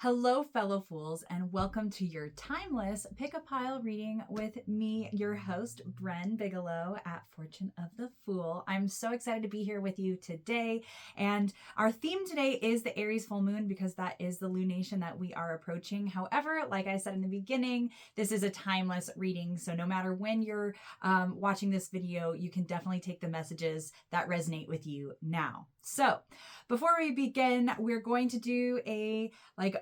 Hello, fellow fools, and welcome to your timeless pick a pile reading with me, your host, Bren Bigelow at Fortune of the Fool. I'm so excited to be here with you today. And our theme today is the Aries Full Moon because that is the lunation that we are approaching. However, like I said in the beginning, this is a timeless reading. So no matter when you're watching this video, you can definitely take the messages that resonate with you now. So before we begin, we're going to do a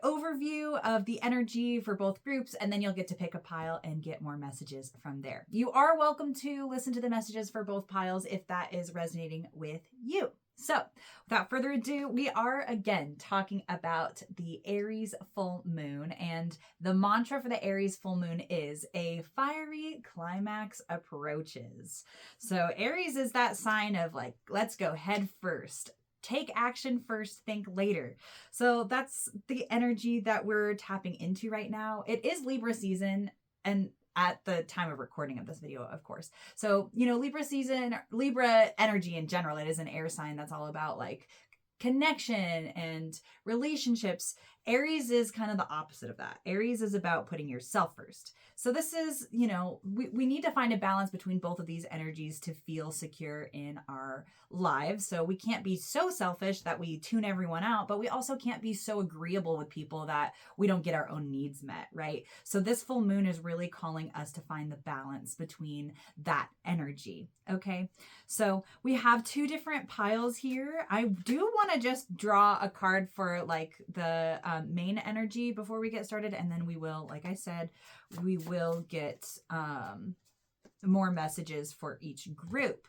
overview of the energy for both groups, and then you'll get to pick a pile and get more messages from there. You are welcome to listen to the messages for both piles if that is resonating with you. So without further ado, we are again talking about the Aries full moon, and the mantra for the Aries full moon is a fiery climax approaches. So Aries is that sign of like, let's go head first. Take action first, think later. So that's the energy that we're tapping into right now. It is Libra season, and at the time of recording of this video, of course. So, Libra season, Libra energy in general, it is an air sign that's all about like connection and relationships. Aries is kind of the opposite of that. Aries is about putting yourself first. So this is, we need to find a balance between both of these energies to feel secure in our lives. So we can't be so selfish that we tune everyone out, but we also can't be so agreeable with people that we don't get our own needs met, right? So this full moon is really calling us to find the balance between that energy. Okay. So we have two different piles here. I do want to just draw a card for like the main energy before we get started. And then we will, like I said, we will get more messages for each group.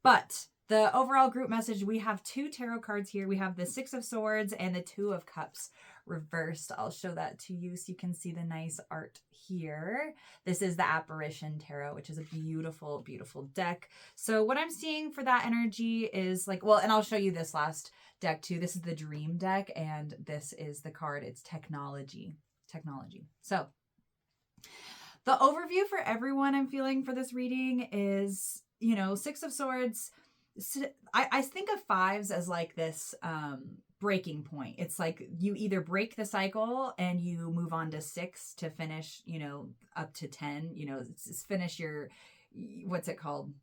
But the overall group message, we have two tarot cards here. We have the Six of Swords and the Two of Cups reversed. I'll show that to you so you can see the nice art here. This is the Apparition Tarot, which is a beautiful, beautiful deck. So what I'm seeing for that energy is like, well, and I'll show you this last deck too. This is the Dream deck, and this is the card. It's technology. So the overview for everyone I'm feeling for this reading is, Six of Swords. I think of fives as like this breaking point. It's like you either break the cycle and you move on to six to finish, up to 10, finish your, what's it called?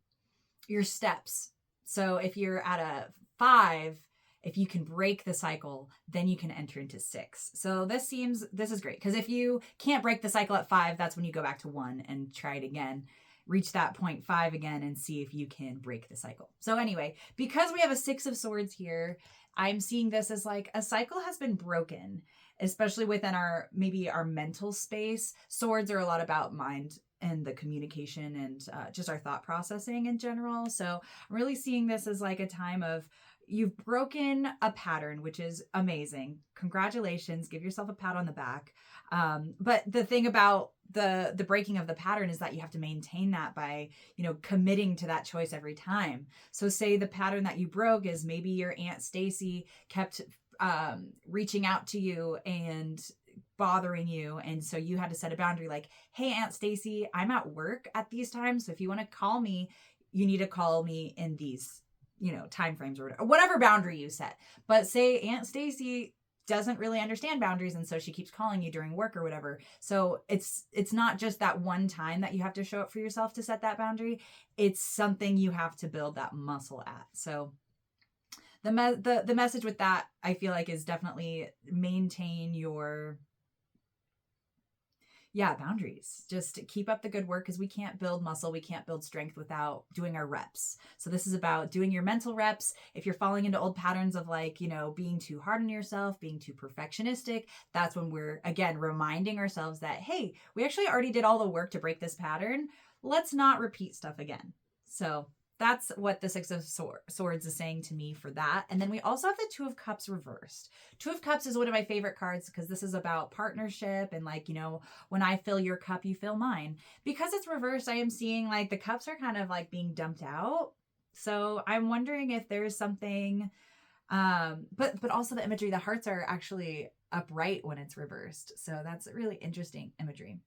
Your steps. So if you're at a 5, if you can break the cycle, then you can enter into 6. So this is great because if you can't break the cycle at 5, that's when you go back to 1 and try it again. Reach that point 5 again and see if you can break the cycle. So anyway, because we have a Six of Swords here, I'm seeing this as like a cycle has been broken, especially within maybe our mental space. Swords are a lot about mind and the communication and just our thought processing in general. So I'm really seeing this as like a time of you've broken a pattern, which is amazing. Congratulations. Give yourself a pat on the back. But the thing about the breaking of the pattern is that you have to maintain that by, committing to that choice every time. So say the pattern that you broke is maybe your Aunt Stacy kept reaching out to you and bothering you. And so you had to set a boundary like, hey, Aunt Stacy, I'm at work at these times. So if you want to call me, you need to call me in these time frames or whatever boundary you set. But say Aunt Stacy doesn't really understand boundaries, and so she keeps calling you during work or whatever. So it's not just that one time that you have to show up for yourself to set that boundary. It's something you have to build that muscle at. So the message with that, I feel like, is definitely maintain your boundaries. Just keep up the good work because we can't build muscle. We can't build strength without doing our reps. So this is about doing your mental reps. If you're falling into old patterns of like, being too hard on yourself, being too perfectionistic, that's when we're, again, reminding ourselves that, hey, we actually already did all the work to break this pattern. Let's not repeat stuff again. So that's what the Six of Swords is saying to me for that. And then we also have the Two of Cups reversed. Two of Cups is one of my favorite cards because this is about partnership and like, when I fill your cup, you fill mine. Because it's reversed, I am seeing like the cups are kind of like being dumped out. So I'm wondering if there's something, but also the imagery, the hearts are actually upright when it's reversed. So that's really interesting imagery.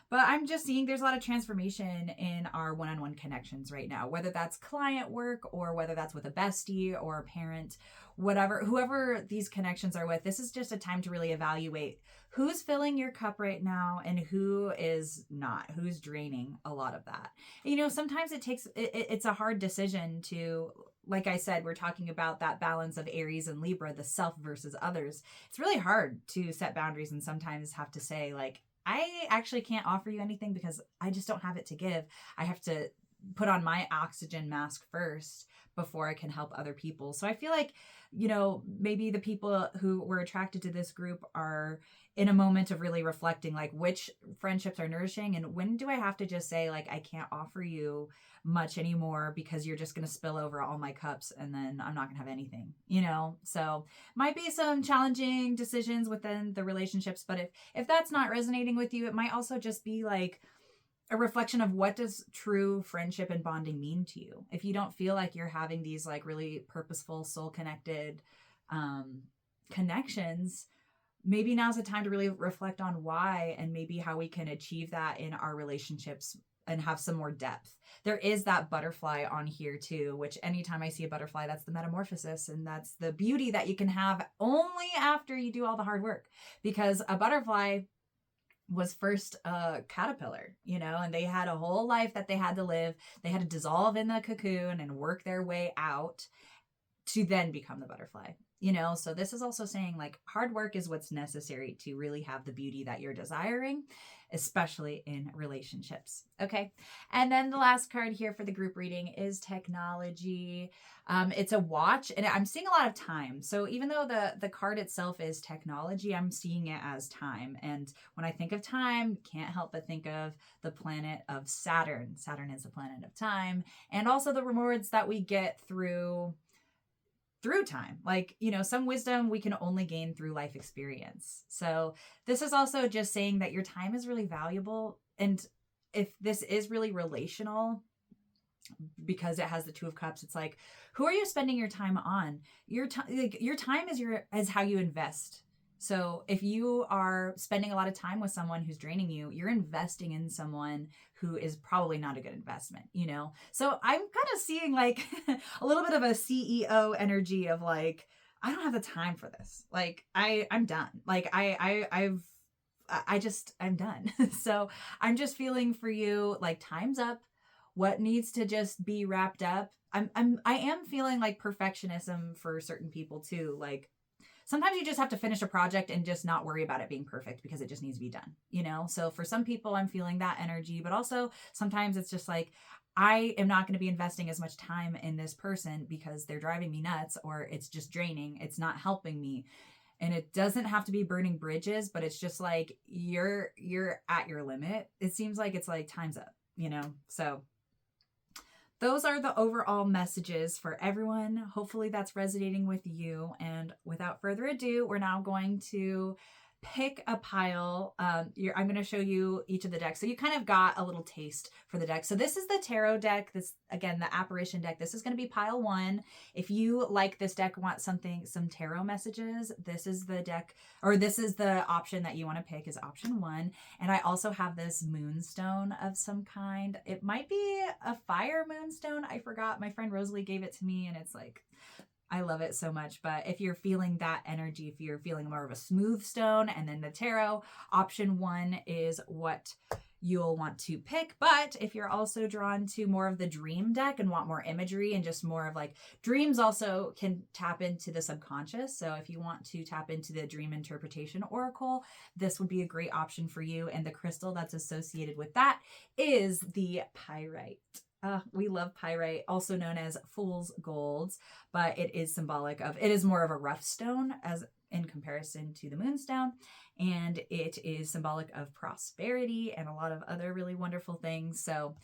But I'm just seeing there's a lot of transformation in our one-on-one connections right now, whether that's client work or whether that's with a bestie or a parent, whatever, whoever these connections are with. This is just a time to really evaluate who's filling your cup right now and who is not, who's draining a lot of that. You know, sometimes it's a hard decision to, like I said, we're talking about that balance of Aries and Libra, the self versus others. It's really hard to set boundaries and sometimes have to say, like, I actually can't offer you anything because I just don't have it to give. I have to put on my oxygen mask first before I can help other people. So I feel like, you know, maybe the people who were attracted to this group are in a moment of really reflecting, like, which friendships are nourishing and when do I have to just say, like, I can't offer you much anymore because you're just going to spill over all my cups and then I'm not going to have anything, you know? So might be some challenging decisions within the relationships, but if that's not resonating with you, it might also just be like a reflection of what does true friendship and bonding mean to you. If you don't feel like you're having these like really purposeful, soul connected connections, maybe now's the time to really reflect on why and maybe how we can achieve that in our relationships and have some more depth. There is that butterfly on here too, which anytime I see a butterfly, that's the metamorphosis. And that's the beauty that you can have only after you do all the hard work, because a butterfly was first a caterpillar, you know, and they had a whole life that they had to live. They had to dissolve in the cocoon and work their way out to then become the butterfly, you know? So this is also saying like hard work is what's necessary to really have the beauty that you're desiring, especially in relationships. Okay. And then the last card here for the group reading is technology. It's a watch and I'm seeing a lot of time. So even though the card itself is technology, I'm seeing it as time. And when I think of time, can't help but think of the planet of Saturn. Saturn is the planet of time and also the rewards that we get through time. Like, you know, some wisdom we can only gain through life experience. So this is also just saying that your time is really valuable. And if this is really relational, because it has the Two of Cups, it's like, who are you spending your time on? Your time is how you invest. So if you are spending a lot of time with someone who's draining you, you're investing in someone who is probably not a good investment, you know? So I'm kind of seeing like a little bit of a CEO energy of like, I don't have the time for this. Like I'm done. Like I'm done. So I'm just feeling for you, like time's up. What needs to just be wrapped up. I am feeling like perfectionism for certain people too. Like, sometimes you just have to finish a project and just not worry about it being perfect because it just needs to be done, you know? So for some people, I'm feeling that energy, but also sometimes it's just like, I am not going to be investing as much time in this person because they're driving me nuts or it's just draining. It's not helping me. And it doesn't have to be burning bridges, but it's just like, you're at your limit. It seems like it's like time's up, you know? So those are the overall messages for everyone. Hopefully that's resonating with you. And without further ado, we're now going to pick a pile. I'm going to show you each of the decks. So you kind of got a little taste for the deck. So this is the tarot deck. This, again, the Apparition deck. This is going to be pile 1. If you like this deck, want some tarot messages, this is the deck, or this is the option that you want to pick is option 1. And I also have this Moonstone of some kind. It might be a fire Moonstone. I forgot. My friend Rosalie gave it to me and it's like, I love it so much. But if you're feeling that energy, if you're feeling more of a smooth stone, and then the tarot, option 1 is what you'll want to pick. But if you're also drawn to more of the dream deck and want more imagery and just more of like dreams also can tap into the subconscious. So if you want to tap into the dream interpretation oracle, this would be a great option for you. And the crystal that's associated with that is the pyrite. We love pyrite, also known as fool's golds, but it is symbolic of, it is more of a rough stone as in comparison to the moonstone. And it is symbolic of prosperity and a lot of other really wonderful things. So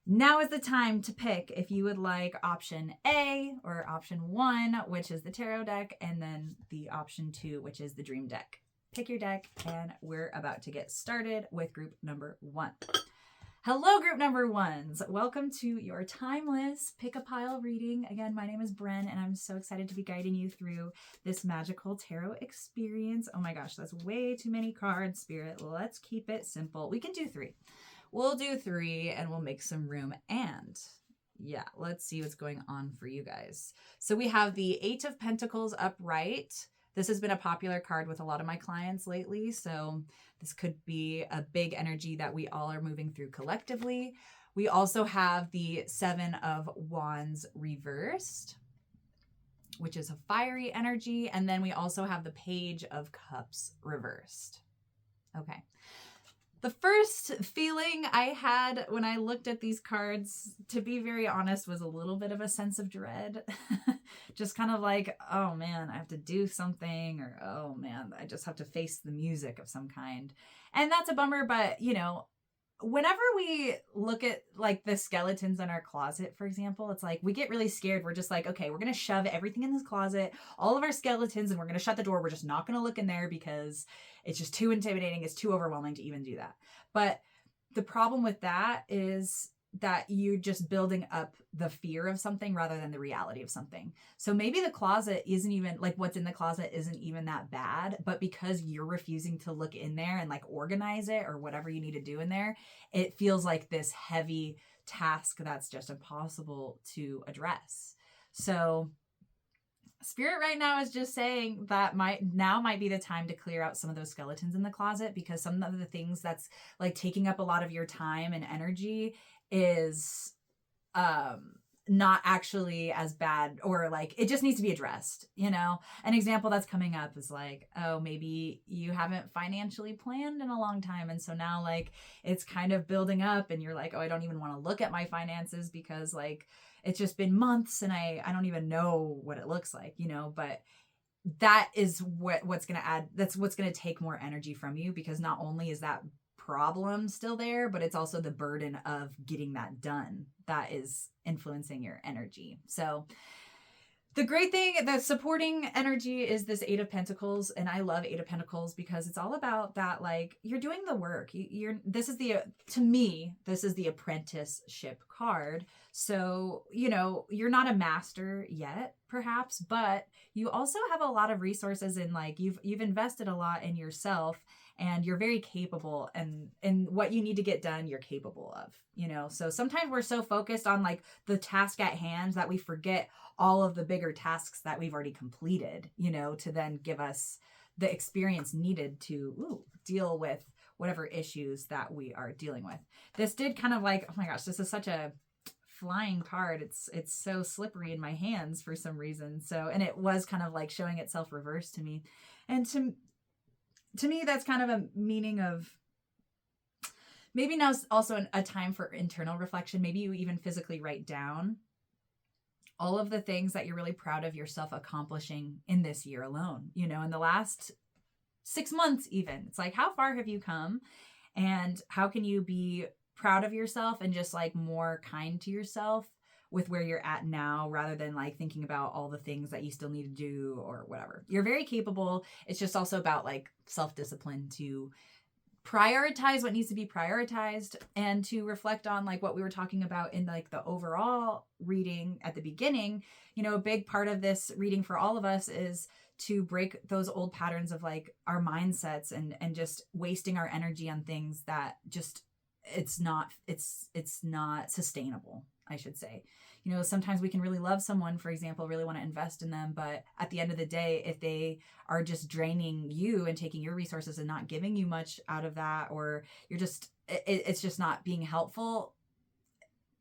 now is the time to pick if you would like option A or option 1, which is the tarot deck, and then the option 2, which is the dream deck. Pick your deck and we're about to get started with group number 1. Hello, group number ones. Welcome to your timeless pick a pile reading. Again, my name is Bren, and I'm so excited to be guiding you through this magical tarot experience. Oh my gosh, that's way too many cards, Spirit. Let's keep it simple. We can do 3. We'll do 3 and we'll make some room. And yeah, let's see what's going on for you guys. So we have the 8 of Pentacles upright. This has been a popular card with a lot of my clients lately. So this could be a big energy that we all are moving through collectively. We also have the 7 of Wands reversed, which is a fiery energy. And then we also have the Page of Cups reversed. Okay. The first feeling I had when I looked at these cards, to be very honest, was a little bit of a sense of dread. Just kind of like, oh man, I have to do something, or oh man, I just have to face the music of some kind. And that's a bummer, but you know, whenever we look at like the skeletons in our closet, for example, it's like we get really scared. We're just like, okay, we're going to shove everything in this closet, all of our skeletons, and we're going to shut the door. We're just not going to look in there because it's just too intimidating. It's too overwhelming to even do that. But the problem with that is that you're just building up the fear of something rather than the reality of something. So maybe the closet isn't even like what's in the closet isn't even that bad, but because you're refusing to look in there and like organize it or whatever you need to do in there, it feels like this heavy task that's just impossible to address. So Spirit right now is just saying that might be the time to clear out some of those skeletons in the closet, because some of the things that's like taking up a lot of your time and energy is not actually as bad, or like it just needs to be addressed. You know, an example that's coming up is like, oh, maybe you haven't financially planned in a long time, and so now like it's kind of building up and you're like, oh, I don't even want to look at my finances because like it's just been months and I don't even know what it looks like, you know. But that is what's going to add, that's what's going to take more energy from you, because not only is that problem still there, but it's also the burden of getting that done that is influencing your energy. So the great thing, the supporting energy is this 8 of Pentacles. And I love 8 of Pentacles because it's all about that, like, you're doing the work. To me, this is the apprenticeship card. So, you know, you're not a master yet, perhaps, but you also have a lot of resources, and like you've invested a lot in yourself, and you're very capable, and what you need to get done, you're capable of, you know. So sometimes we're so focused on like the task at hand that we forget all of the bigger tasks that we've already completed, you know, to then give us the experience needed to deal with whatever issues that we are dealing with. This did kind of like, oh my gosh, this is such a flying card. It's so slippery in my hands for some reason. So, and it was kind of like showing itself reversed to me. And to me, that's kind of a meaning of maybe now's also a time for internal reflection. Maybe you even physically write down all of the things that you're really proud of yourself accomplishing in this year alone, you know, in the last 6 months even. It's like, how far have you come, and how can you be proud of yourself and just like more kind to yourself with where you're at now, rather than like thinking about all the things that you still need to do or whatever. You're very capable. It's just also about like self-discipline to prioritize what needs to be prioritized, and to reflect on like what we were talking about in like the overall reading at the beginning. You know, a big part of this reading for all of us is to break those old patterns of like our mindsets and just wasting our energy on things that just it's not sustainable, I should say. You know, sometimes we can really love someone, for example, really want to invest in them, but at the end of the day, if they are just draining you and taking your resources and not giving you much out of that, or you're just, it's just not being helpful,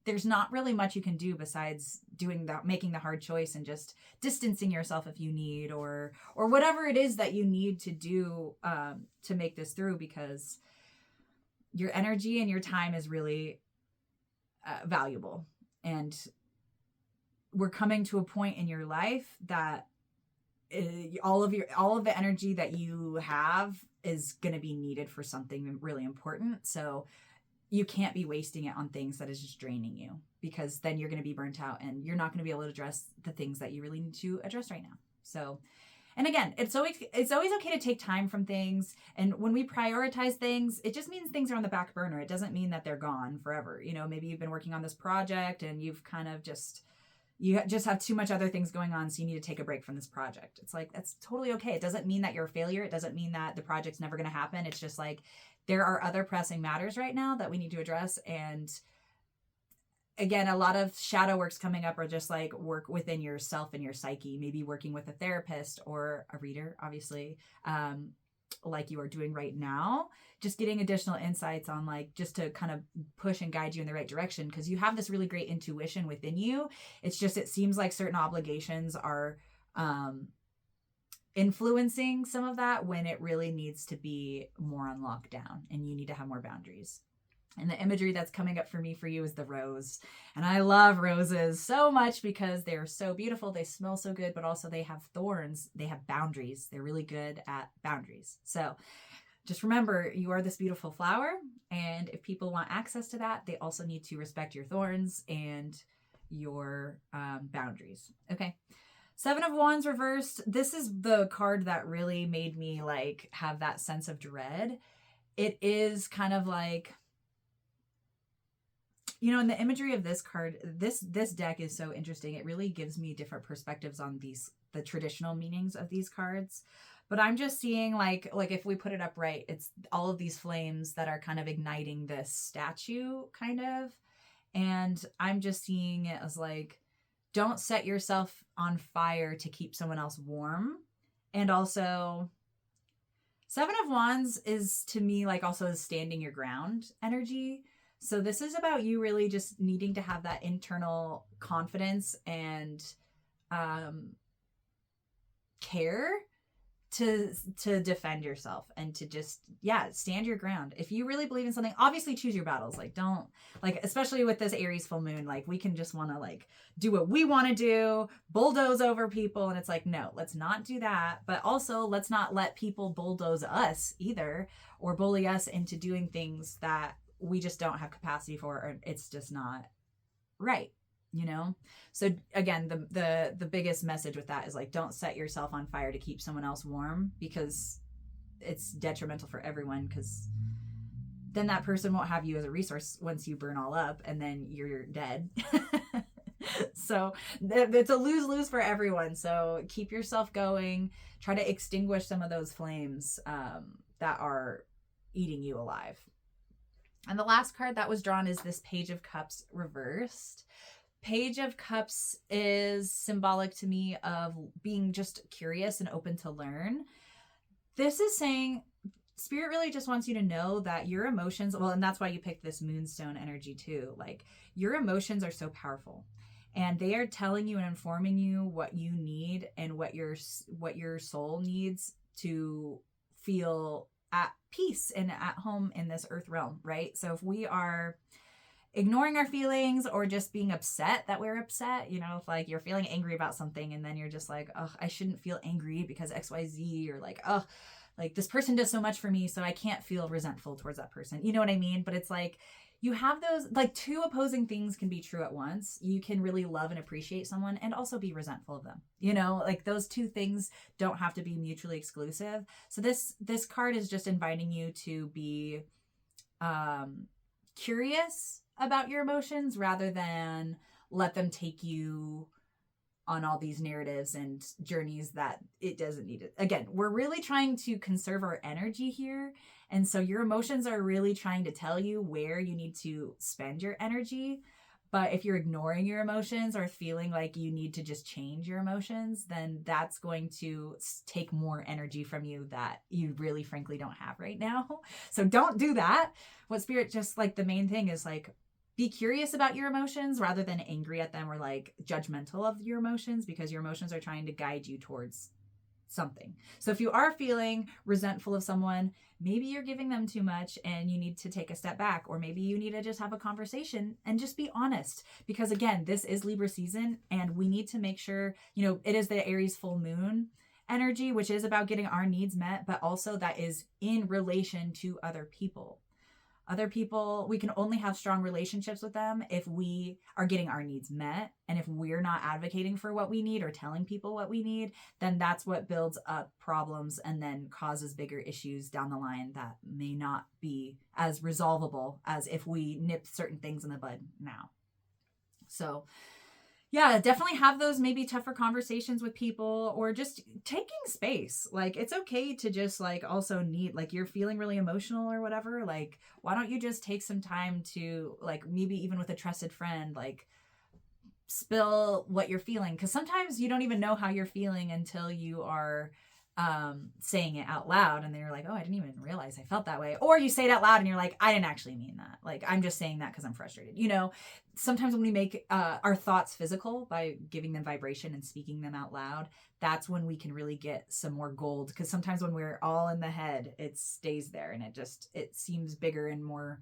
there's not really much you can do besides doing that, making the hard choice and just distancing yourself if you need, or whatever it is that you need to do to make this through, because your energy and your time is really valuable. And we're coming to a point in your life that all of the energy that you have is going to be needed for something really important. So you can't be wasting it on things that is just draining you, because then you're going to be burnt out and you're not going to be able to address the things that you really need to address right now. So And again, it's always okay to take time from things. And when we prioritize things, it just means things are on the back burner. It doesn't mean that they're gone forever. You know, maybe you've been working on this project and you've kind of you just have too much other things going on, so you need to take a break from this project. It's like, that's totally okay. It doesn't mean that you're a failure. It doesn't mean that the project's never going to happen. It's just like, there are other pressing matters right now that we need to address. And again, a lot of shadow works coming up are just like work within yourself and your psyche, maybe working with a therapist or a reader, obviously, like you are doing right now, just getting additional insights on like, just to kind of push and guide you in the right direction. Because you have this really great intuition within you. It's just, it seems like certain obligations are influencing some of that, when it really needs to be more on lockdown and you need to have more boundaries. And the imagery that's coming up for me for you is the rose. And I love roses so much because they're so beautiful. They smell so good, but also they have thorns. They have boundaries. They're really good at boundaries. So just remember, you are this beautiful flower. And if people want access to that, they also need to respect your thorns and your boundaries. Okay. 7 of Wands reversed. This is the card that really made me like have that sense of dread. It is kind of like, you know, in the imagery of this card, this deck is so interesting. It really gives me different perspectives on the traditional meanings of these cards. But I'm just seeing like if we put it up right, it's all of these flames that are kind of igniting this statue kind of. And I'm just seeing it as like, don't set yourself on fire to keep someone else warm. And also 7 of Wands is to me like also standing your ground energy. So this is about you really just needing to have that internal confidence and care to defend yourself and to just, stand your ground. If you really believe in something, obviously choose your battles. Like, don't, like, especially with this Aries full moon, like we can just want to like do what we want to do, bulldoze over people. And it's like, no, let's not do that. But also let's not let people bulldoze us either, or bully us into doing things that we just don't have capacity for, or it's just not right, you know? So again, the biggest message with that is like, don't set yourself on fire to keep someone else warm, because it's detrimental for everyone, because then that person won't have you as a resource once you burn all up and then you're dead. So it's a lose-lose for everyone. So keep yourself going, try to extinguish some of those flames that are eating you alive. And the last card that was drawn is this Page of Cups reversed. Page of Cups is symbolic to me of being just curious and open to learn. This is saying Spirit really just wants you to know that your emotions, well, and that's why you picked this Moonstone energy too. Like, your emotions are so powerful, and they are telling you and informing you what you need and what your soul needs to feel at peace and at home in this earth realm, right? So if we are ignoring our feelings or just being upset that we're upset, you know, if like you're feeling angry about something and then you're just like, oh, I shouldn't feel angry because XYZ, or like, oh, like this person does so much for me, so I can't feel resentful towards that person. You know what I mean? But it's like, you have those, like, two opposing things can be true at once. You can really love and appreciate someone and also be resentful of them. You know, like those two things don't have to be mutually exclusive. So this card is just inviting you to be curious about your emotions rather than let them take you on all these narratives and journeys that it doesn't need it. Again, we're really trying to conserve our energy here. And so your emotions are really trying to tell you where you need to spend your energy. But if you're ignoring your emotions or feeling like you need to just change your emotions, then that's going to take more energy from you that you really frankly don't have right now. So don't do that. What Spirit, just like the main thing is like, be curious about your emotions rather than angry at them or like judgmental of your emotions, because your emotions are trying to guide you towards something. So if you are feeling resentful of someone, maybe you're giving them too much and you need to take a step back, or maybe you need to just have a conversation and just be honest, because again, this is Libra season and we need to make sure, you know, it is the Aries full moon energy, which is about getting our needs met, but also that is in relation to other people. Other people, we can only have strong relationships with them if we are getting our needs met. And if we're not advocating for what we need or telling people what we need, then that's what builds up problems and then causes bigger issues down the line that may not be as resolvable as if we nip certain things in the bud now. So yeah, definitely have those maybe tougher conversations with people, or just taking space. Like, it's okay to just like also need, like, you're feeling really emotional or whatever. Like, why don't you just take some time to, like, maybe even with a trusted friend, like, spill what you're feeling? Because sometimes you don't even know how you're feeling until you are saying it out loud, and then you're like, oh, I didn't even realize I felt that way. Or you say it out loud and you're like, I didn't actually mean that. Like, I'm just saying that because I'm frustrated. You know, sometimes when we make our thoughts physical by giving them vibration and speaking them out loud, that's when we can really get some more gold. Because sometimes when we're all in the head, it stays there and it seems bigger and more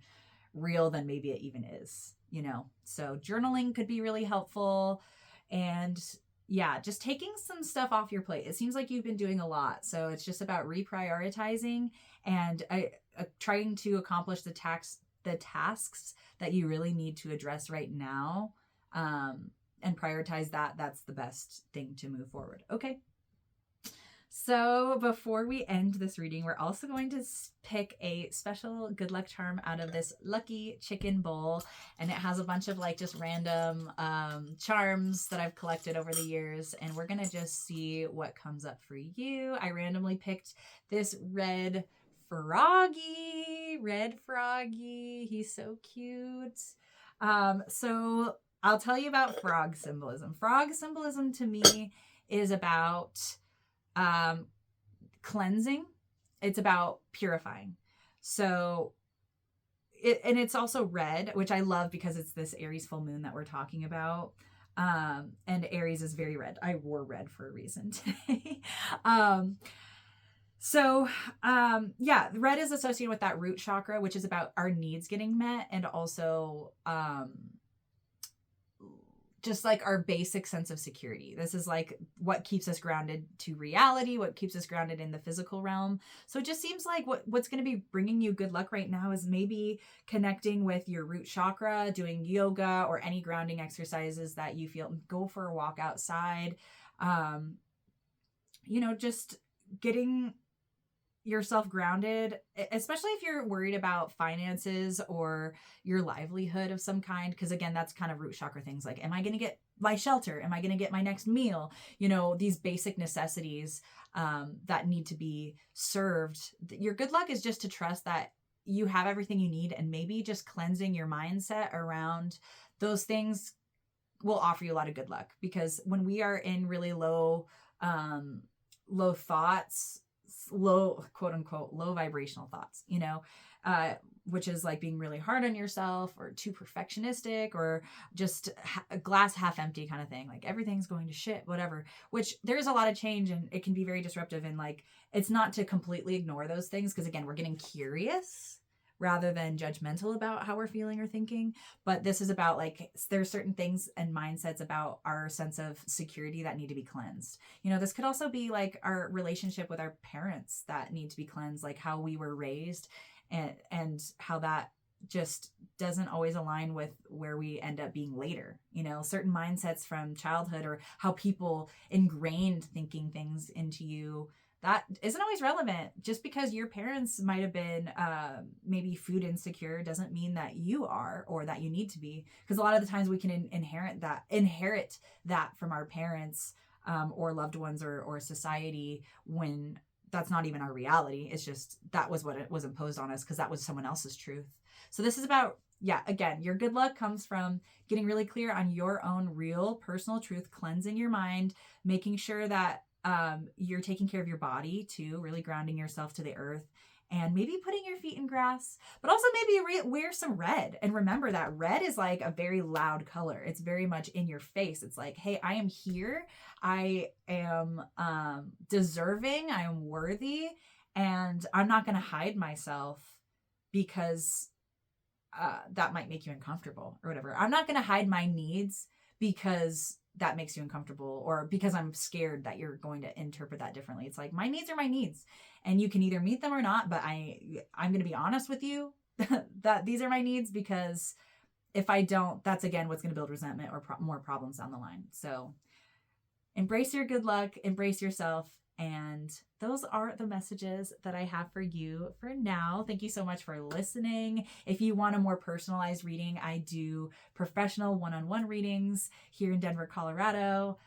real than maybe it even is, you know. So journaling could be really helpful. And yeah, just taking some stuff off your plate. It seems like you've been doing a lot. So it's just about reprioritizing and trying to accomplish the tasks that you really need to address right now, and prioritize that. That's the best thing to move forward. Okay. So before we end this reading, we're also going to pick a special good luck charm out of this lucky chicken bowl. And it has a bunch of like just random charms that I've collected over the years. And we're going to just see what comes up for you. I randomly picked this red froggy. He's so cute. So I'll tell you about frog symbolism. Frog symbolism to me is about cleansing. It's about purifying. So it's also red, which I love because it's this Aries full moon that we're talking about. And Aries is very red. I wore red for a reason today. Yeah, red is associated with that root chakra, which is about our needs getting met, and also just like our basic sense of security. This is like what keeps us grounded to reality, what keeps us grounded in the physical realm. So it just seems like what's going to be bringing you good luck right now is maybe connecting with your root chakra, doing yoga or any grounding exercises that you feel. Go for a walk outside. You know, just getting yourself grounded, especially if you're worried about finances or your livelihood of some kind. Because again, that's kind of root chakra things like, am I going to get my shelter? Am I going to get my next meal? You know, these basic necessities that need to be served. Your good luck is just to trust that you have everything you need, and maybe just cleansing your mindset around those things will offer you a lot of good luck. Because when we are in really low thoughts, low, quote unquote, low vibrational thoughts, you know, which is like being really hard on yourself or too perfectionistic or just a glass half empty kind of thing. Like everything's going to shit, whatever, which there's a lot of change and it can be very disruptive. And like, it's not to completely ignore those things. Cause again, we're getting curious rather than judgmental about how we're feeling or thinking. But this is about like, there's certain things and mindsets about our sense of security that need to be cleansed. You know, this could also be like our relationship with our parents that need to be cleansed, like how we were raised and how that just doesn't always align with where we end up being later. You know, certain mindsets from childhood or how people ingrained thinking things into you that isn't always relevant. Just because your parents might have been maybe food insecure doesn't mean that you are or that you need to be. Because a lot of the times we can inherit that from our parents or loved ones or society when that's not even our reality. It's just that was what it was imposed on us because that was someone else's truth. So this is about, yeah, again, your good luck comes from getting really clear on your own real personal truth, cleansing your mind, making sure that you're taking care of your body too, really grounding yourself to the earth, and maybe putting your feet in grass, but also maybe wear some red. And remember that red is like a very loud color. It's very much in your face. It's like, hey, I am here. I am deserving. I am worthy. And I'm not going to hide myself because that might make you uncomfortable or whatever. I'm not going to hide my needs because that makes you uncomfortable or because I'm scared that you're going to interpret that differently. It's like, my needs are my needs and you can either meet them or not, but I'm going to be honest with you that these are my needs, because if I don't, that's again what's going to build resentment or more problems down the line. So embrace your good luck, embrace yourself. And those are the messages that I have for you for now. Thank you so much for listening. If you want a more personalized reading, I do professional one-on-one readings here in Denver, Colorado.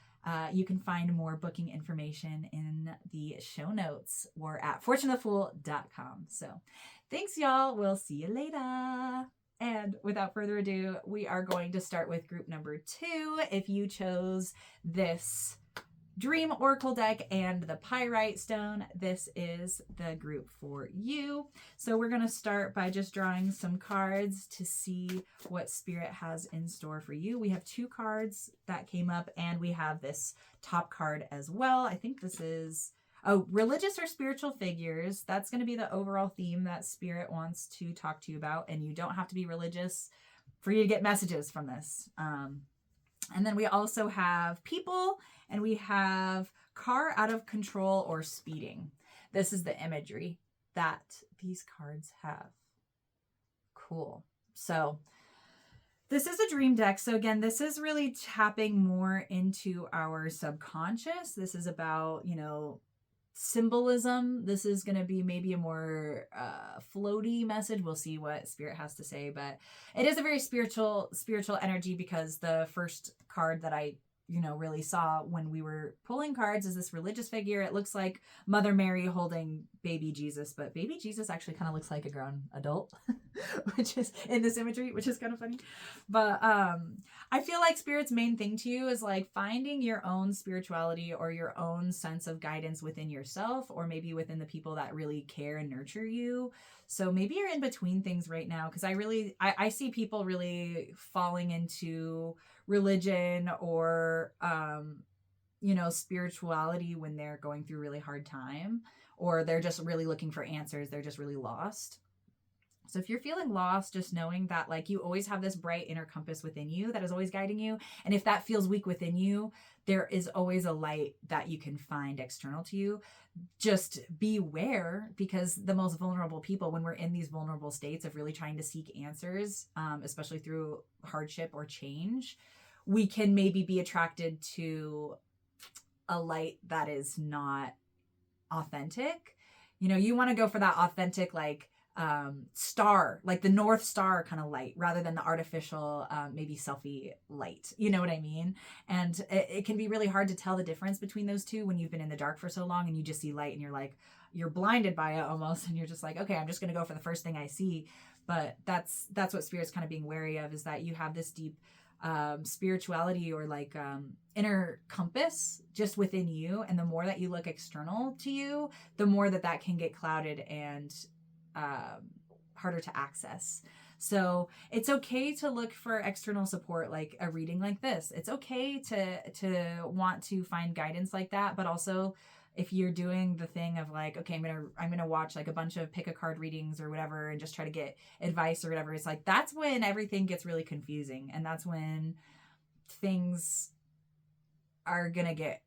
You can find more booking information in the show notes or at fortuneofthefool.com. So thanks, y'all. We'll see you later. And without further ado, we are going to start with group number 2. If you chose this Dream Oracle deck and the Pyrite stone, this is the group for you. So we're going to start by just drawing some cards to see what Spirit has in store for you. We have 2 cards that came up, and we have this top card as well. I think this is, religious or spiritual figures. That's going to be the overall theme that Spirit wants to talk to you about, and you don't have to be religious for you to get messages from this. And then we also have people, and we have car out of control or speeding. This is the imagery that these cards have. Cool. So this is a dream deck. So again, this is really tapping more into our subconscious. This is about, symbolism. This is going to be maybe a more floaty message. We'll see what Spirit has to say, but it is a very spiritual energy, because the first card that I really saw when we were pulling cards is this religious figure. It looks like Mother Mary holding baby Jesus, but baby Jesus actually kind of looks like a grown adult, which is in this imagery, which is kind of funny. But I feel like Spirit's main thing to you is like finding your own spirituality or your own sense of guidance within yourself, or maybe within the people that really care and nurture you. So maybe you're in between things right now, because I see people really falling into religion or spirituality when they're going through a really hard time, or they're just really looking for answers. They're just really lost. So if you're feeling lost, just knowing that like you always have this bright inner compass within you that is always guiding you. And if that feels weak within you, there is always a light that you can find external to you. Just beware, because the most vulnerable people, when we're in these vulnerable states of really trying to seek answers, especially through hardship or change, we can maybe be attracted to a light that is not authentic. You want to go for that authentic, star, like the North Star kind of light, rather than the artificial, maybe selfie light. You know what I mean? And it can be really hard to tell the difference between those two when you've been in the dark for so long and you just see light and you're blinded by it almost. And you're just like, okay, I'm just going to go for the first thing I see. But that's what Spirit's kind of being wary of, is that you have this deep spirituality or inner compass just within you. And the more that you look external to you, the more that can get clouded and harder to access. So it's okay to look for external support, like a reading like this. It's okay to want to find guidance like that, but also if you're doing the thing of like, okay, I'm gonna watch like a bunch of pick a card readings or whatever and just try to get advice or whatever, it's like that's when everything gets really confusing, and that's when things are gonna get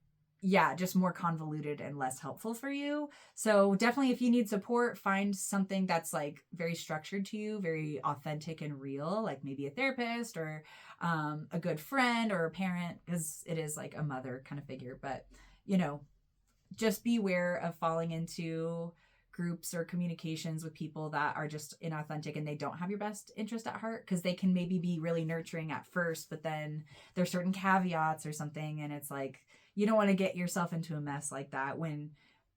just more convoluted and less helpful for you. So definitely, if you need support, find something that's like very structured to you, very authentic and real, like maybe a therapist or a good friend or a parent, because it is like a mother kind of figure. But just beware of falling into groups or communications with people that are just inauthentic and they don't have your best interest at heart, because they can maybe be really nurturing at first, but then there's certain caveats or something, and it's like you don't want to get yourself into a mess like that when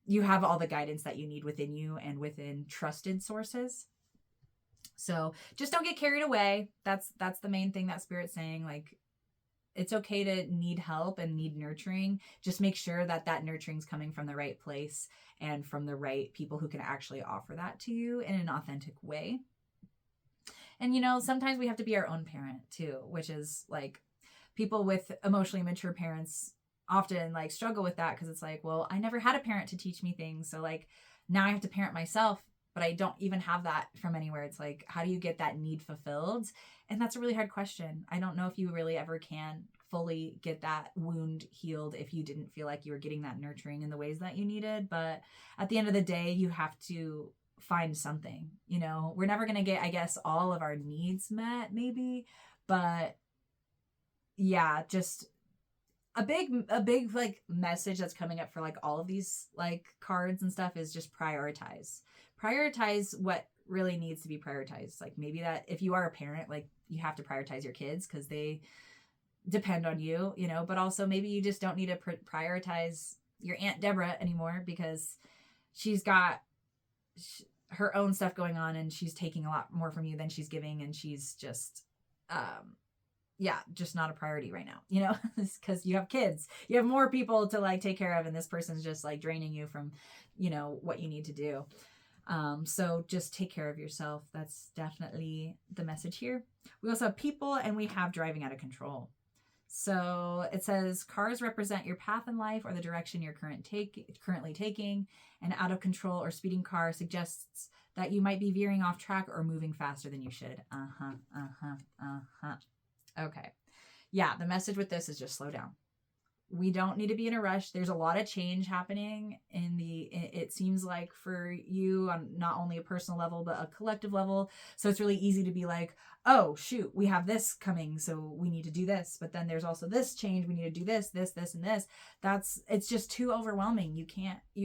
you have all the guidance that you need within you and within trusted sources. So just don't get carried away. That's the main thing that Spirit's saying. Like, it's okay to need help and need nurturing. Just make sure that nurturing is coming from the right place and from the right people who can actually offer that to you in an authentic way. And, sometimes we have to be our own parent too, which is like people with emotionally mature parents often like struggle with that, because it's like, well, I never had a parent to teach me things. So like now I have to parent myself, but I don't even have that from anywhere. It's like, how do you get that need fulfilled? And that's a really hard question. I don't know if you really ever can fully get that wound healed if you didn't feel like you were getting that nurturing in the ways that you needed. But at the end of the day, you have to find something, you know. We're never going to get, I guess, all of our needs met maybe, but yeah, just a big like message that's coming up for like all of these like cards and stuff is just prioritize what really needs to be prioritized. Like maybe that if you are a parent, like you have to prioritize your kids because they depend on you, you know, but also maybe you just don't need to prioritize your Aunt Deborah anymore because she's got her own stuff going on and she's taking a lot more from you than she's giving, and she's just just not a priority right now, you know, because you have kids, you have more people to like take care of, and this person's just like draining you from, you know, what you need to do. So just take care of yourself. That's definitely the message here. We also have people, and we have driving out of control. So it says cars represent your path in life or the direction you're currently taking. An out of control or speeding car suggests that you might be veering off track or moving faster than you should. Okay. Yeah, the message with this is just slow down. We don't need to be in a rush. There's a lot of change happening it seems like for you on not only a personal level, but a collective level. So it's really easy to be like, oh shoot, we have this coming, so we need to do this. But then there's also this change. We need to do this, and this. It's just too overwhelming. You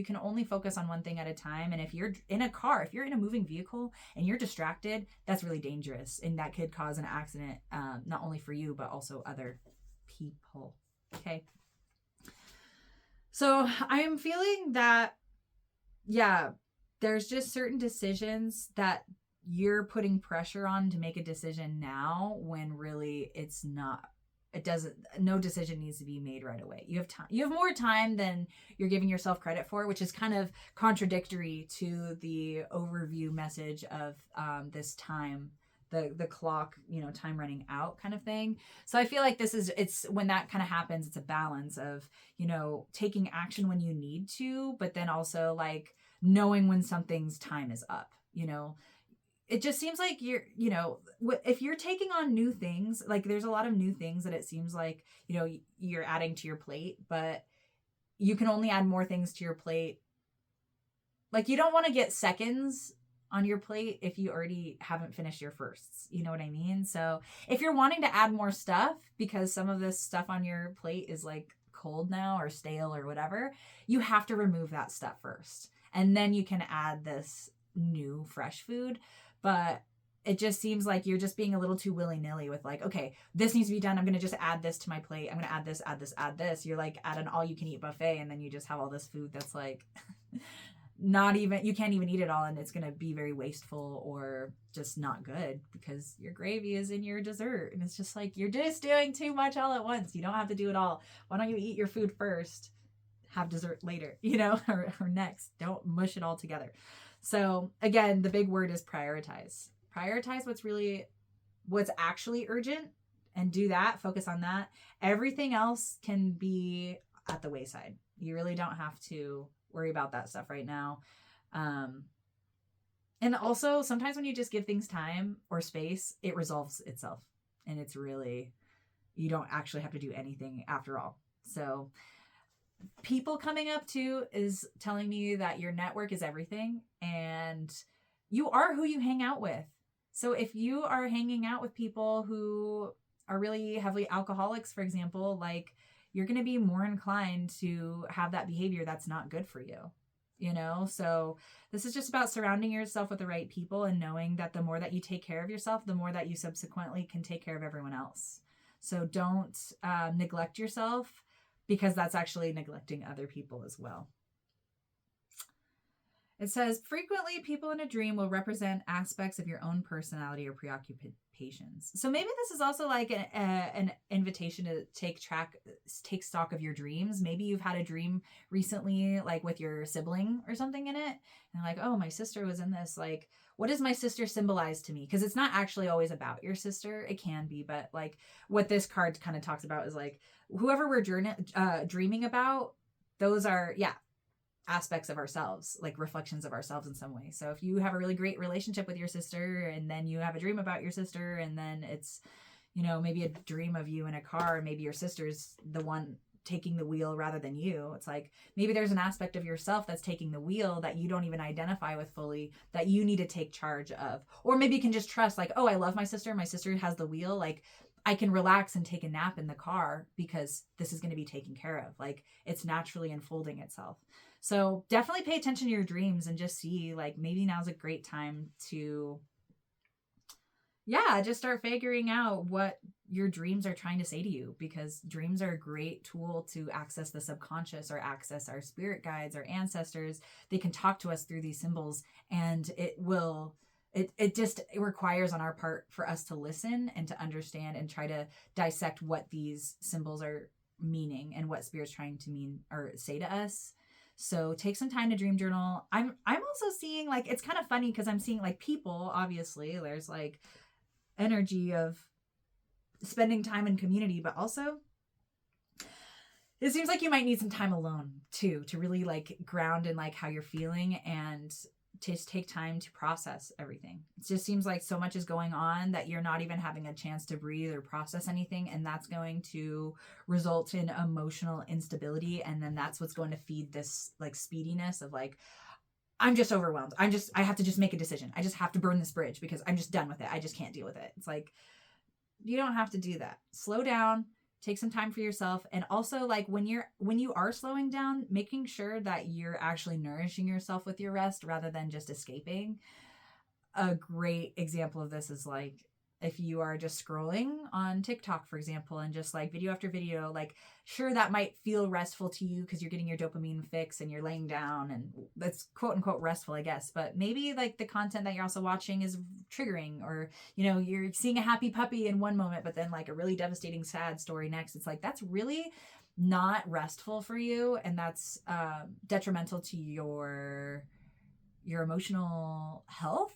can only focus on one thing at a time. And if you're in a car, if you're in a moving vehicle and you're distracted, that's really dangerous. And that could cause an accident, not only for you, but also other people. Okay. So I'm feeling that, yeah, there's just certain decisions that you're putting pressure on to make a decision now when really no decision needs to be made right away. You have time, you have more time than you're giving yourself credit for, which is kind of contradictory to the overview message of this time. The clock, you know, time running out kind of thing. So I feel like it's when that kind of happens, it's a balance of, you know, taking action when you need to, but then also like knowing when something's time is up, you know. It just seems like you're, you know, if you're taking on new things, like there's a lot of new things that it seems like, you know, you're adding to your plate, but you can only add more things to your plate. Like you don't want to get seconds on your plate if you already haven't finished your firsts. You know what I mean? So if you're wanting to add more stuff because some of this stuff on your plate is like cold now or stale or whatever, you have to remove that stuff first. And then you can add this new fresh food. But it just seems like you're just being a little too willy-nilly with like, okay, this needs to be done. I'm going to just add this to my plate. I'm going to add this. You're like at an all-you-can-eat buffet, and then you just have all this food that's like you can't even eat it all, and it's going to be very wasteful or just not good because your gravy is in your dessert. And it's just like, you're just doing too much all at once. You don't have to do it all. Why don't you eat your food first, have dessert later, you know, or next. Don't mush it all together. So again, the big word is prioritize. Prioritize what's actually urgent and do that, focus on that. Everything else can be at the wayside. You really don't have to worry about that stuff right now. And also sometimes when you just give things time or space, it resolves itself, and it's really, you don't actually have to do anything after all. So people coming up too is telling me that your network is everything, and you are who you hang out with. So if you are hanging out with people who are really heavily alcoholics, for example, like you're going to be more inclined to have that behavior that's not good for you, you know? So this is just about surrounding yourself with the right people and knowing that the more that you take care of yourself, the more that you subsequently can take care of everyone else. So don't neglect yourself, because that's actually neglecting other people as well. It says, frequently people in a dream will represent aspects of your own personality or preoccupations. So maybe this is also like an invitation to take stock of your dreams. Maybe you've had a dream recently, like with your sibling or something in it. And like, oh, my sister was in this. Like, what does my sister symbolize to me? Because it's not actually always about your sister. It can be, but like what this card kind of talks about is like, whoever we're dreaming about, those are, aspects of ourselves, like reflections of ourselves in some way. So if you have a really great relationship with your sister, and then you have a dream about your sister, and then it's, you know, maybe a dream of you in a car, maybe your sister's the one taking the wheel rather than you. It's like maybe there's an aspect of yourself that's taking the wheel that you don't even identify with fully, that you need to take charge of. Or maybe you can just trust, like, oh, I love my sister. My sister has the wheel. Like, I can relax and take a nap in the car because this is going to be taken care of. Like, it's naturally unfolding itself. So definitely pay attention to your dreams and just see, like, maybe now's a great time to, just start figuring out what your dreams are trying to say to you, because dreams are a great tool to access the subconscious or access our spirit guides, our ancestors. They can talk to us through these symbols, and it requires on our part for us to listen and to understand and try to dissect what these symbols are meaning and what spirit's trying to mean or say to us. So take some time to dream journal. I'm also seeing, like, it's kind of funny because I'm seeing, like, people, obviously there's like energy of spending time in community, but also it seems like you might need some time alone too, to really like ground in like how you're feeling and just take time to process everything. It just seems like so much is going on that you're not even having a chance to breathe or process anything. And that's going to result in emotional instability. And then that's what's going to feed this like speediness of like, I'm just overwhelmed. I have to just make a decision. I just have to burn this bridge because I'm just done with it. I just can't deal with it. It's like, you don't have to do that. Slow down, take some time for yourself. And also, like, when you are slowing down, making sure that you're actually nourishing yourself with your rest rather than just escaping. A great example of this is like, if you are just scrolling on TikTok, for example, and just like video after video, like, sure, that might feel restful to you because you're getting your dopamine fix and you're laying down and that's quote unquote restful, I guess. But maybe like the content that you're also watching is triggering, or, you know, you're seeing a happy puppy in one moment, but then like a really devastating, sad story next. It's like, that's really not restful for you. And that's detrimental to your emotional health.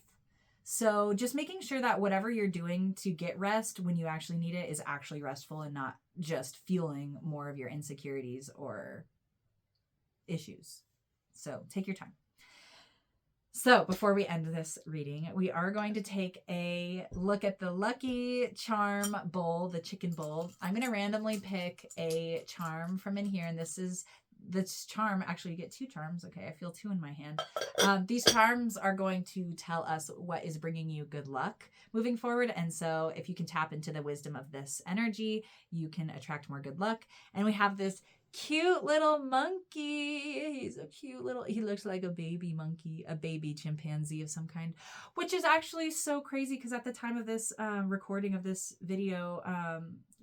So just making sure that whatever you're doing to get rest when you actually need it is actually restful and not just fueling more of your insecurities or issues. So take your time. So before we end this reading, we are going to take a look at the lucky charm bowl, the chicken bowl. I'm going to randomly pick a charm from in here, and this charm, actually you get two charms. Okay, I feel two in my hand. These charms are going to tell us what is bringing you good luck moving forward. And so if you can tap into the wisdom of this energy, you can attract more good luck. And we have this cute little monkey. He's a cute little, he looks like a baby monkey, a baby chimpanzee of some kind, which is actually so crazy because at the time of this recording of this video,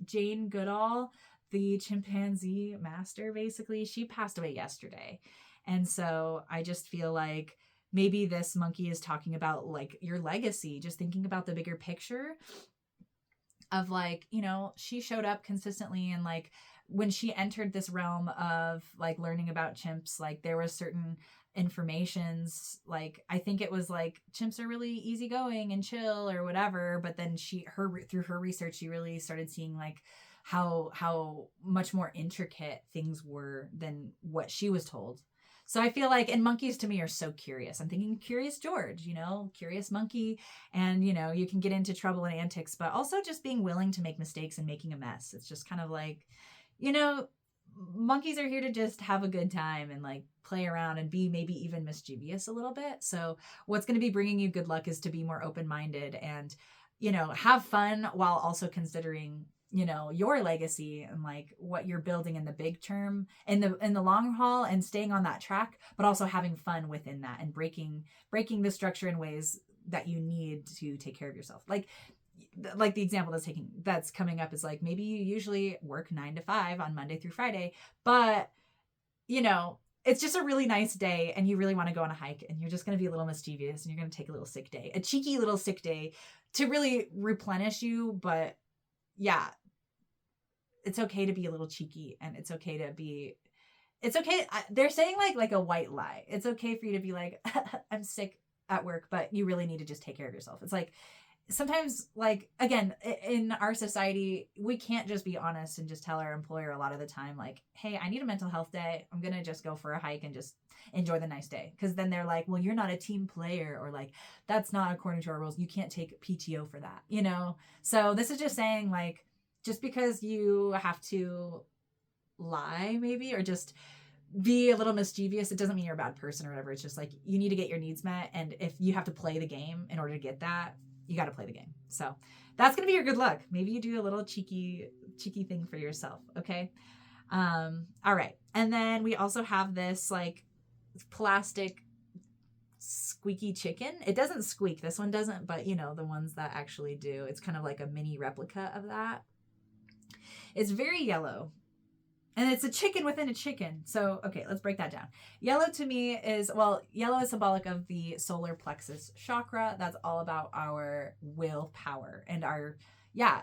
Jane Goodall, the chimpanzee master, basically, she passed away yesterday. And so I just feel like maybe this monkey is talking about like your legacy, just thinking about the bigger picture of like, you know, she showed up consistently, and like when she entered this realm of like learning about chimps, like there was certain informations, like I think it was like chimps are really easygoing and chill or whatever, but then through her research, she really started seeing like how much more intricate things were than what she was told. So I feel like, and monkeys to me are so curious. I'm thinking Curious George, you know, curious monkey. And, you know, you can get into trouble and antics, but also just being willing to make mistakes and making a mess. It's just kind of like, you know, monkeys are here to just have a good time and like play around and be maybe even mischievous a little bit. So what's going to be bringing you good luck is to be more open-minded and, you know, have fun while also considering, you know, your legacy and like what you're building in the big term, in the long haul, and staying on that track, but also having fun within that and breaking the structure in ways that you need to take care of yourself. Like the example that's coming up is like, maybe you usually work 9 to 5 on Monday through Friday, but you know, it's just a really nice day and you really want to go on a hike and you're just going to be a little mischievous and you're going to take a little sick day, a cheeky little sick day to really replenish you. But yeah, it's okay to be a little cheeky, and it's okay. They're saying like a white lie. It's okay for you to be like, I'm sick at work, but you really need to just take care of yourself. It's like, sometimes, like, again, in our society, we can't just be honest and just tell our employer a lot of the time, like, hey, I need a mental health day. I'm going to just go for a hike and just enjoy the nice day. Because then they're like, well, you're not a team player, or like, that's not according to our rules. You can't take PTO for that, you know? So this is just saying, like, just because you have to lie maybe, or just be a little mischievous. It doesn't mean you're a bad person or whatever. It's just like you need to get your needs met. And if you have to play the game in order to get that, you got to play the game. So that's going to be your good luck. Maybe you do a little cheeky thing for yourself. Okay. All right. And then we also have this like plastic squeaky chicken. It doesn't squeak. This one doesn't, but you know, the ones that actually do. It's kind of like a mini replica of that. It's very yellow. And it's a chicken within a chicken. So, okay, let's break that down. Yellow to me is, well, yellow is symbolic of the solar plexus chakra. That's all about our willpower and our,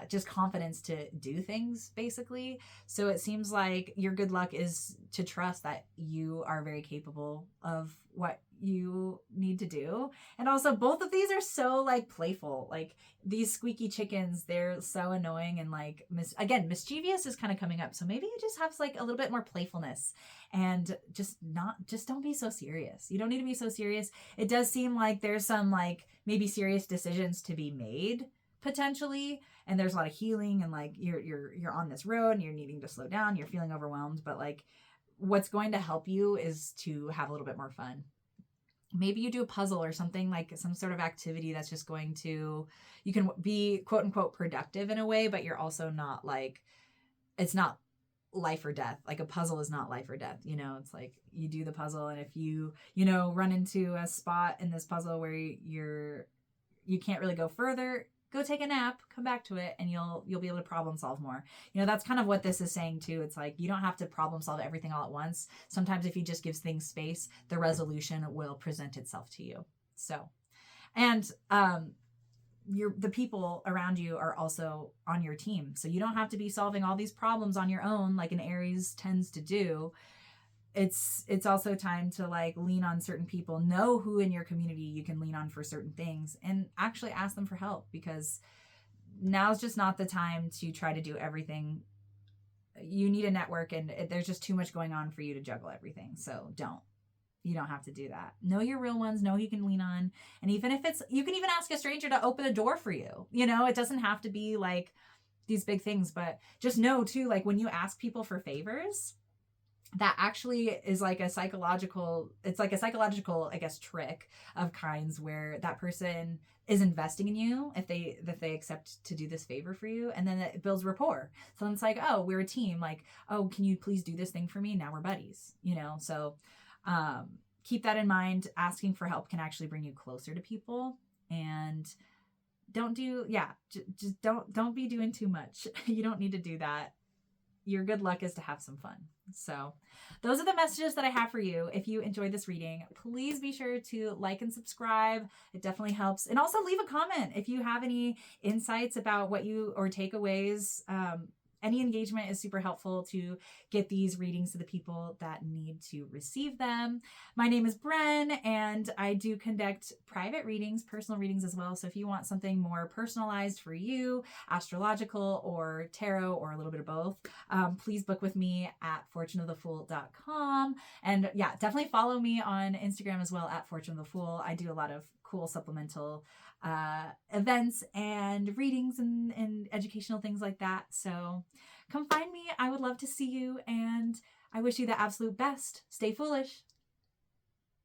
just confidence to do things, basically. So it seems like your good luck is to trust that you are very capable of what you need to do. And also both of these are so like playful. Like these squeaky chickens, they're so annoying and like mischievous is kind of coming up. So maybe you just have like a little bit more playfulness and just don't be so serious. You don't need to be so serious. It does seem like there's some like maybe serious decisions to be made potentially, and there's a lot of healing, and like you're on this road and you're needing to slow down, you're feeling overwhelmed, but like what's going to help you is to have a little bit more fun. Maybe you do a puzzle or something, like some sort of activity that's just going to, you can be quote unquote productive in a way, but you're also not like, it's not life or death. Like a puzzle is not life or death. You know, it's like you do the puzzle, and if you run into a spot in this puzzle where you can't really go further, go take a nap, come back to it, and you'll be able to problem solve more. That's kind of what this is saying too. It's like you don't have to problem solve everything all at once. Sometimes if you just give things space, the resolution will present itself to you. So, and the people around you are also on your team. So you don't have to be solving all these problems on your own like an Aries tends to do. It's also time to like lean on certain people, know who in your community you can lean on for certain things, and actually ask them for help, because now's just not the time to try to do everything. You need a network, and there's just too much going on for you to juggle everything. So you don't have to do that. Know your real ones, know who you can lean on. And even if you can even ask a stranger to open a door for you. It doesn't have to be like these big things, but just know too, like when you ask people for favors, that actually is like a psychological, I guess, trick of kinds where that person is investing in you if they accept to do this favor for you. And then it builds rapport. So then it's like, oh, we're a team. Like, oh, can you please do this thing for me? Now we're buddies, So keep that in mind. Asking for help can actually bring you closer to people, and don't be doing too much. You don't need to do that. Your good luck is to have some fun. So those are the messages that I have for you. If you enjoyed this reading, please be sure to like and subscribe. It definitely helps. And also leave a comment if you have any insights about or takeaways. Any engagement is super helpful to get these readings to the people that need to receive them. My name is Bren, and I do conduct private readings, personal readings as well. So if you want something more personalized for you, astrological or tarot or a little bit of both, please book with me at fortuneofthefool.com. And definitely follow me on Instagram as well at fortuneofthefool. I do a lot of cool supplemental events and readings and educational things like that. So come find me. I would love to see you, and I wish you the absolute best. Stay foolish.